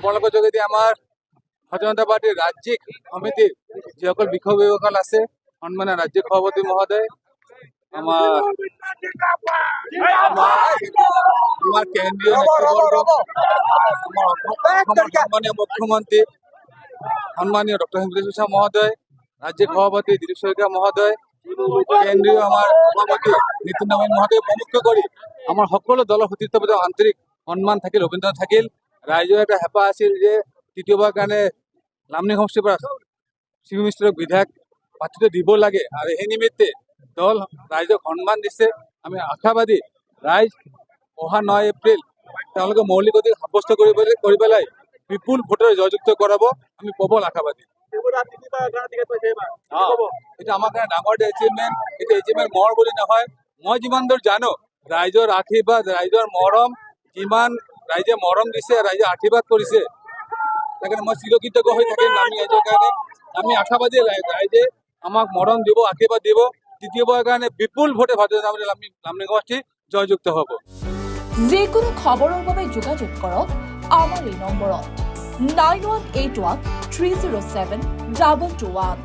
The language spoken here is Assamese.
আপোনালোকৰ যোগেদি আমাৰ ভাৰতীয় জনতা পাৰ্টিৰ ৰাজ্যিক সমিতিৰ যিসকল বিষয়ববীয়াসকল আছে, সন্মানীয় ৰাজ্যিক সভাপতি মহোদয়, আমাৰ কেন্দ্ৰীয় নেতৃবৰ্গ, আমাৰ সন্মানীয় মুখ্যমন্ত্ৰী সন্মানীয় ডক্টৰ হিমন্ত বিশ্ব শৰ্মা মহোদয়, ৰাজ্যিক সভাপতি দিলীপ শইকীয়া মহোদয়, কেন্দ্ৰীয় আমাৰ সভাপতি নীতিন নবীন মহোদয় প্ৰমুখ্য কৰি আমাৰ সকলো দলৰ সতীৰ্থৰ প্ৰতি আন্তৰিক সন্মান থাকিল, অভিনন্দন থাকিল। ৰাইজৰ এটা হেঁপাহ আছিল যে তৃতীয়বাৰ কাৰণে লামডিং সমষ্টিৰ পৰা চিফ মিনিষ্টাৰক বিধায়ক প্ৰাৰ্থিত্ব দিব লাগে, আৰু সেই নিমিত্তে দল ৰাইজক সন্মান দিছে। আমি আশাবাদী ৰাইজ অহা 9 এপ্ৰিল তেওঁলোকে মৌলিক অধিকাৰ সাব্যস্ত কৰি পেলাই বিপুল ভোটেৰে জয়যুক্ত কৰাব, আমি প্ৰবল আশাবাদী। এইটো আমাৰ কাৰণে ডাঙৰ এচিভমেণ্ট। এইটো এচিভমেণ্ট মোৰ বুলি নহয়, মই যিমান দূৰ জানো ৰাইজৰ আশীৰ্বাদ, ৰাইজৰ মৰম, যিমান ৰাইজে মৰম দিছে, ৰাইজে আশীৰ্বাদ কৰিছে, সেইকাৰণে মই চিৰকৃতজ্ঞ হৈ থাকিম আমি ৰাইজৰ কাৰণে। আমি আশাবাদী ৰাইজে আমাক মৰম দিব, আশীৰ্বাদ দিব। তৃতীয়বাৰৰ কাৰণে বিপুল ভোটে ভাৰতীয় জনতা পাৰ্টি লামডিং সমষ্টি জয়যুক্ত হ'ব। যিকোনো খবৰৰ বাবে যোগাযোগ কৰক আমাৰ এই নম্বৰত 9181 307 221।